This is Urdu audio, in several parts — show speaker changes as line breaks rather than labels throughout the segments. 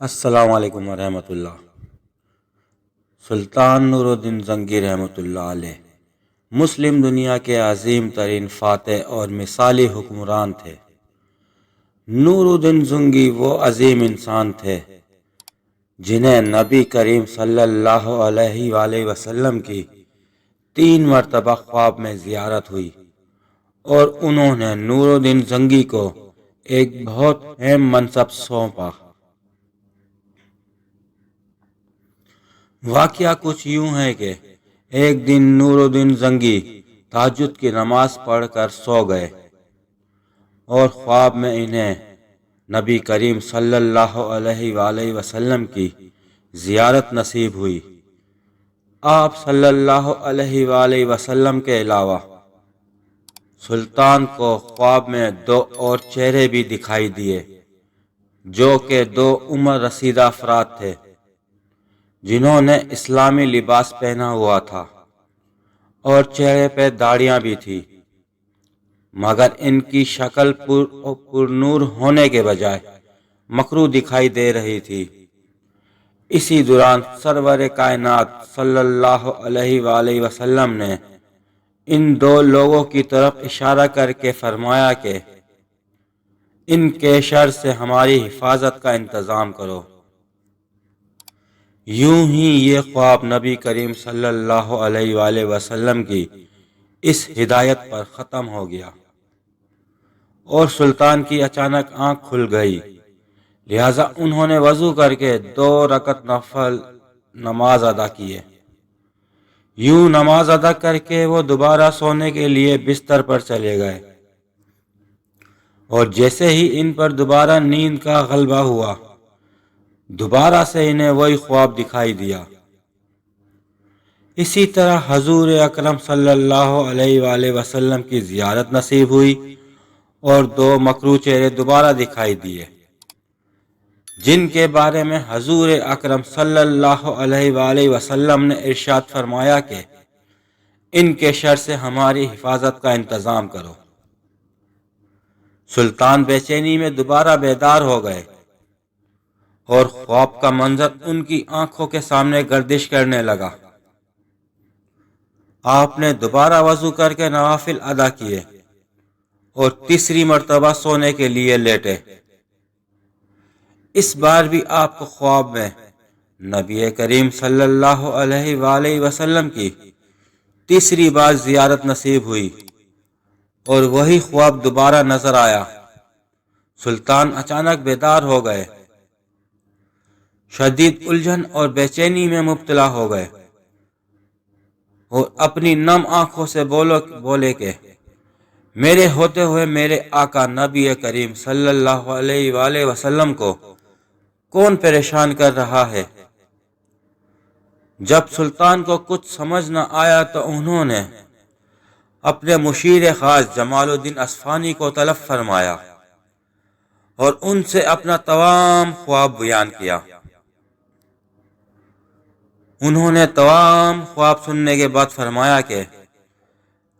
السلام علیکم ورحمۃ اللہ۔ سلطان نور الدین زنگی رحمۃ اللہ علیہ مسلم دنیا کے عظیم ترین فاتح اور مثالی حکمران تھے۔ نور الدین زنگی وہ عظیم انسان تھے جنہیں نبی کریم صلی اللہ علیہ وآلہ وسلم کی 3 مرتبہ خواب میں زیارت ہوئی اور انہوں نے نور الدین زنگی کو ایک بہت اہم منصب سونپا۔ واقعہ کچھ یوں ہے کہ ایک دن نور الدین زنگی تہجد کی نماز پڑھ کر سو گئے اور خواب میں انہیں نبی کریم صلی اللہ علیہ وآلہ وسلم کی زیارت نصیب ہوئی۔ آپ صلی اللہ علیہ وآلہ وسلم کے علاوہ سلطان کو خواب میں 2 اور چہرے بھی دکھائی دیے جو کہ 2 عمر رسیدہ افراد تھے جنہوں نے اسلامی لباس پہنا ہوا تھا اور چہرے پہ داڑیاں بھی تھی، مگر ان کی شکل پر نور ہونے کے بجائے مکروہ دکھائی دے رہی تھی۔ اسی دوران سرور کائنات صلی اللہ علیہ وآلہ وسلم نے ان 2 لوگوں کی طرف اشارہ کر کے فرمایا کہ ان کے شر سے ہماری حفاظت کا انتظام کرو۔ یوں ہی یہ خواب نبی کریم صلی اللہ علیہ وآلہ وسلم کی اس ہدایت پر ختم ہو گیا اور سلطان کی اچانک آنکھ کھل گئی، لہذا انہوں نے وضو کر کے 2 رکعت نفل نماز ادا کیے۔ یوں نماز ادا کر کے وہ دوبارہ سونے کے لیے بستر پر چلے گئے اور جیسے ہی ان پر دوبارہ نیند کا غلبہ ہوا، دوبارہ سے انہیں وہی خواب دکھائی دیا۔ اسی طرح حضور اکرم صلی اللہ علیہ وآلہ وسلم کی زیارت نصیب ہوئی اور 2 مکروہ چہرے دوبارہ دکھائی دیے جن کے بارے میں حضور اکرم صلی اللہ علیہ وآلہ وسلم نے ارشاد فرمایا کہ ان کے شر سے ہماری حفاظت کا انتظام کرو۔ سلطان بے چینی میں دوبارہ بیدار ہو گئے اور خواب کا منظر ان کی آنکھوں کے سامنے گردش کرنے لگا۔ آپ نے دوبارہ وضو کر کے نوافل ادا کیے اور تیسری مرتبہ سونے کے لیے لیٹے۔ اس بار بھی آپ کو خواب میں نبی کریم صلی اللہ علیہ وآلہ وسلم کی تیسری بار زیارت نصیب ہوئی اور وہی خواب دوبارہ نظر آیا۔ سلطان اچانک بیدار ہو گئے، شدید الجھن اور بے چینی میں مبتلا ہو گئے اور اپنی نم آنکھوں سے بولے کہ میرے ہوتے ہوئے میرے آقا نبی کریم صلی اللہ علیہ وآلہ وسلم کو کون پریشان کر رہا ہے؟ جب سلطان کو کچھ سمجھ نہ آیا تو انہوں نے اپنے مشیر خاص جمال الدین اصفہانی کو طلب فرمایا اور ان سے اپنا تمام خواب بیان کیا۔ انہوں نے تمام خواب سننے کے بعد فرمایا کہ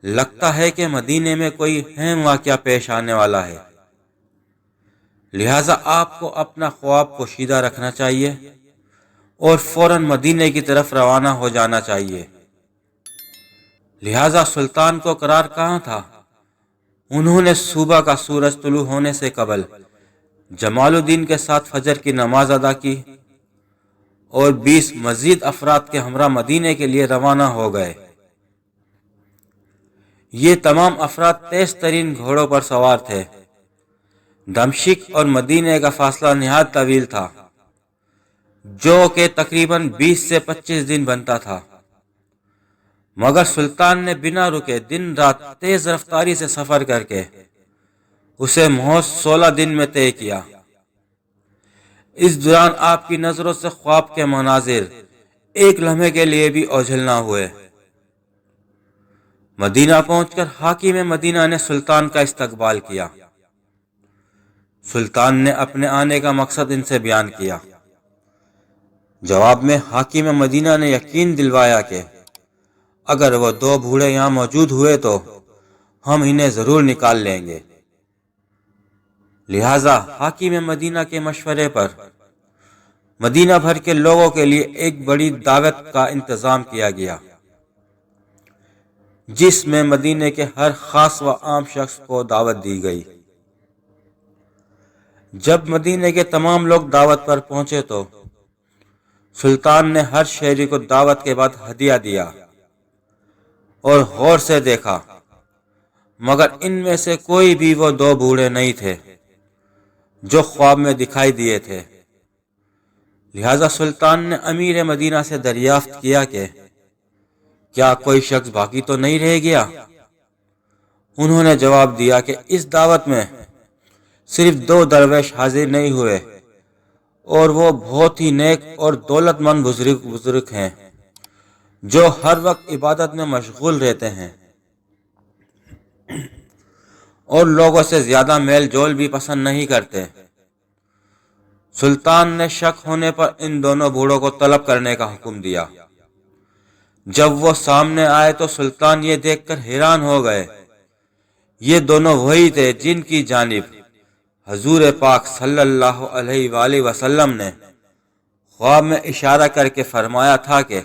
لگتا ہے کہ مدینے میں کوئی اہم واقعہ پیش آنے والا ہے، لہٰذا آپ کو اپنا خواب پوشیدہ رکھنا چاہیے اور فوراً مدینے کی طرف روانہ ہو جانا چاہیے۔ لہٰذا سلطان کو قرار کہاں تھا، انہوں نے صبح کا سورج طلوع ہونے سے قبل جمال الدین کے ساتھ فجر کی نماز ادا کی اور 20 مزید افراد کے ہمراہ مدینے کے لیے روانہ ہو گئے۔ یہ تمام افراد تیز ترین گھوڑوں پر سوار تھے۔ دمشق اور مدینے کا فاصلہ نہایت طویل تھا جو کہ تقریباً 20 سے 25 دن بنتا تھا، مگر سلطان نے بنا رکے دن رات تیز رفتاری سے سفر کر کے اسے محض 16 دن میں طے کیا۔ اس دوران آپ کی نظروں سے خواب کے مناظر ایک لمحے کے لیے بھی اوجھل نہ ہوئے۔ مدینہ پہنچ کر حاکم مدینہ نے سلطان کا استقبال کیا۔ سلطان نے اپنے آنے کا مقصد ان سے بیان کیا۔ جواب میں حاکم مدینہ نے یقین دلوایا کہ اگر وہ 2 بوڑھے یہاں موجود ہوئے تو ہم انہیں ضرور نکال لیں گے۔ لہٰذا حاکم مدینہ کے مشورے پر مدینہ بھر کے لوگوں کے لیے ایک بڑی دعوت کا انتظام کیا گیا، جس میں مدینے کے ہر خاص و عام شخص کو دعوت دی گئی۔ جب مدینے کے تمام لوگ دعوت پر پہنچے تو سلطان نے ہر شہری کو دعوت کے بعد ہدیہ دیا اور غور سے دیکھا، مگر ان میں سے کوئی بھی وہ دو بوڑھے نہیں تھے جو خواب میں دکھائی دیے تھے۔ لہذا سلطان نے امیر مدینہ سے دریافت کیا کہ کیا کوئی شخص باقی تو نہیں رہ گیا؟ انہوں نے جواب دیا کہ اس دعوت میں صرف 2 درویش حاضر نہیں ہوئے، اور وہ بہت ہی نیک اور دولت مند بزرگ ہیں جو ہر وقت عبادت میں مشغول رہتے ہیں اور لوگوں سے زیادہ میل جول بھی پسند نہیں کرتے۔ سلطان نے شک ہونے پر ان دونوں بوڑھوں کو طلب کرنے کا حکم دیا۔ جب وہ سامنے آئے تو سلطان یہ دیکھ کر حیران ہو گئے، یہ دونوں وہی تھے جن کی جانب حضور پاک صلی اللہ علیہ وآلہ وسلم نے خواب میں اشارہ کر کے فرمایا تھا کہ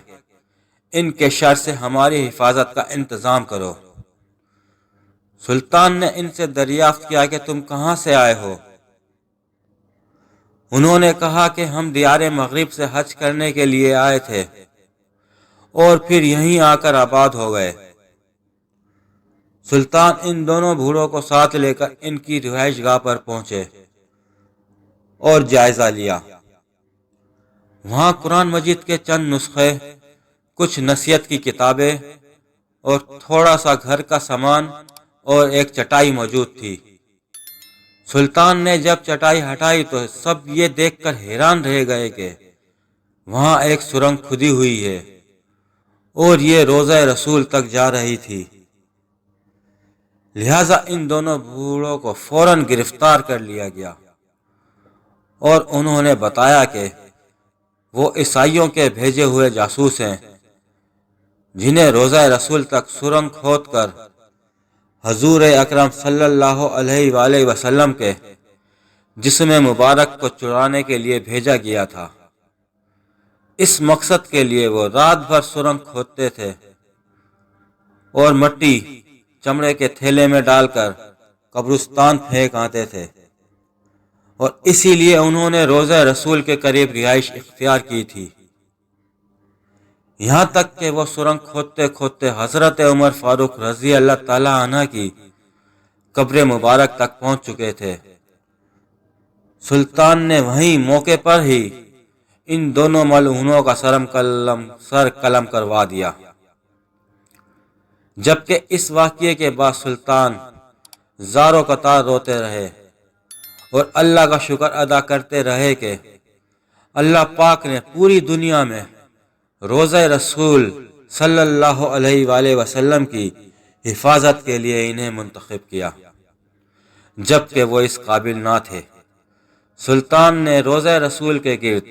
ان کے شر سے ہماری حفاظت کا انتظام کرو۔ سلطان نے ان سے دریافت کیا کہ تم کہاں سے آئے ہو؟ انہوں نے کہا کہ ہم دیار مغرب سے حج کرنے کے لیے آئے تھے اور پھر یہیں آ کر آباد ہو گئے۔ سلطان ان دونوں بوڑھوں کو ساتھ لے کر ان کی رہائش گاہ پر پہنچے اور جائزہ لیا۔ وہاں قرآن مجید کے چند نسخے، کچھ نصیحت کی کتابیں اور تھوڑا سا گھر کا سامان اور ایک چٹائی موجود تھی۔ سلطان نے جب چٹائی ہٹائی تو سب یہ دیکھ کر حیران رہ گئے کہ وہاں ایک سرنگ کھدی ہوئی ہے اور یہ روضہ رسول تک جا رہی تھی۔ لہذا ان دونوں بوڑھوں کو فوراً گرفتار کر لیا گیا اور انہوں نے بتایا کہ وہ عیسائیوں کے بھیجے ہوئے جاسوس ہیں جنہیں روضہ رسول تک سرنگ کھود کر حضور اکرم صلی اللہ علیہ وآلہ وسلم کے جسم مبارک کو چرانے کے لیے بھیجا گیا تھا۔ اس مقصد کے لیے وہ رات بھر سرنگ کھودتے تھے اور مٹی چمڑے کے تھیلے میں ڈال کر قبرستان پھینک آتے تھے، اور اسی لیے انہوں نے روضہ رسول کے قریب رہائش اختیار کی تھی۔ یہاں تک کہ وہ سرنگ کھودتے کھودتے حضرت عمر فاروق رضی اللہ تعالی عنہ کی قبر مبارک تک پہنچ چکے تھے۔ سلطان نے وہیں موقع پر ہی ان دونوں ملعونوں کا سر قلم کروا دیا۔ جبکہ اس واقعے کے بعد سلطان زاروں قطار روتے رہے اور اللہ کا شکر ادا کرتے رہے کہ اللہ پاک نے پوری دنیا میں روضہ رسول صلی اللہ علیہ وآلہ وسلم کی حفاظت کے لیے انہیں منتخب کیا، جبکہ وہ اس قابل نہ تھے۔ سلطان نے روضہ رسول کے گرد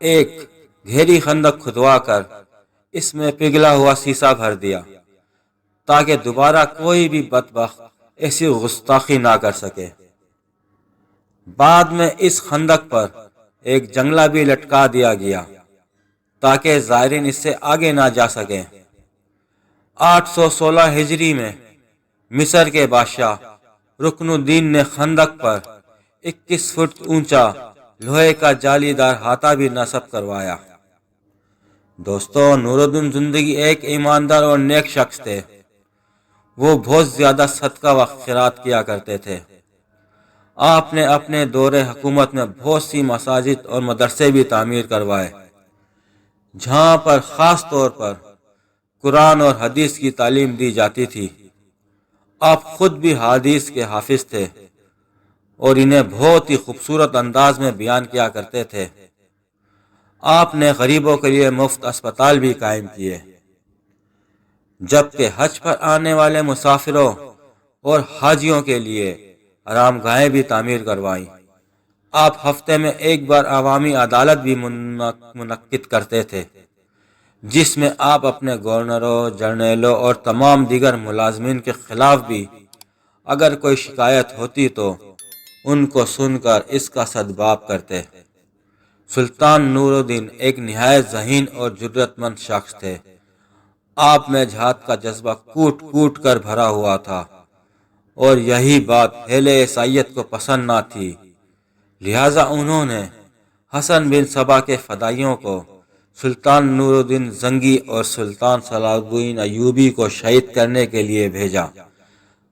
ایک گہری خندق کھدوا کر اس میں پگھلا ہوا سیسا بھر دیا تاکہ دوبارہ کوئی بھی بدبخت ایسی گستاخی نہ کر سکے۔ بعد میں اس خندق پر ایک جنگلہ بھی لٹکا دیا گیا تاکہ زائرین اس سے آگے نہ جا سکیں۔ 816 ہجری میں مصر کے بادشاہ رکن الدین نے خندق پر 21 فٹ اونچا لوہے کا جالی دار ہاتھا بھی نصب کروایا۔ دوستو، نور الدین زندگی ایک ایماندار اور نیک شخص تھے۔ وہ بہت زیادہ صدقہ و خیرات کیا کرتے تھے۔ آپ نے اپنے دور حکومت میں بہت سی مساجد اور مدرسے بھی تعمیر کروائے، جہاں پر خاص طور پر قرآن اور حدیث کی تعلیم دی جاتی تھی۔ آپ خود بھی حدیث کے حافظ تھے اور انہیں بہت ہی خوبصورت انداز میں بیان کیا کرتے تھے۔ آپ نے غریبوں کے لیے مفت اسپتال بھی قائم کیے، جبکہ حج پر آنے والے مسافروں اور حاجیوں کے لیے آرام گاہیں بھی تعمیر کروائیں۔ آپ ہفتے میں ایک بار عوامی عدالت بھی منعقد کرتے تھے، جس میں آپ اپنے گورنروں، جرنیلوں اور تمام دیگر ملازمین کے خلاف بھی اگر کوئی شکایت ہوتی تو ان کو سن کر اس کا سدباب کرتے۔ سلطان نور الدین ایک نہایت ذہین اور جرأت مند شخص تھے۔ آپ میں جہاد کا جذبہ کوٹ کوٹ کر بھرا ہوا تھا، اور یہی بات اہل عیسائیت کو پسند نہ تھی۔ لہٰذا انہوں نے حسن بن صبا کے فدائیوں کو سلطان نور الدین زنگی اور سلطان صلاح الدین ایوبی کو شہید کرنے کے لیے بھیجا،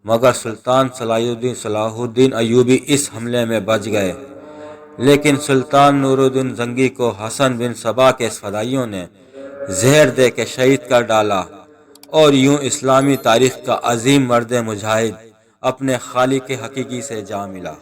مگر سلطان صلاح الدین ایوبی اس حملے میں بچ گئے، لیکن سلطان نور الدین زنگی کو حسن بن صبا کے فدائیوں نے زہر دے کے شہید کر ڈالا، اور یوں اسلامی تاریخ کا عظیم مرد مجاہد اپنے خالق حقیقی سے جا ملا۔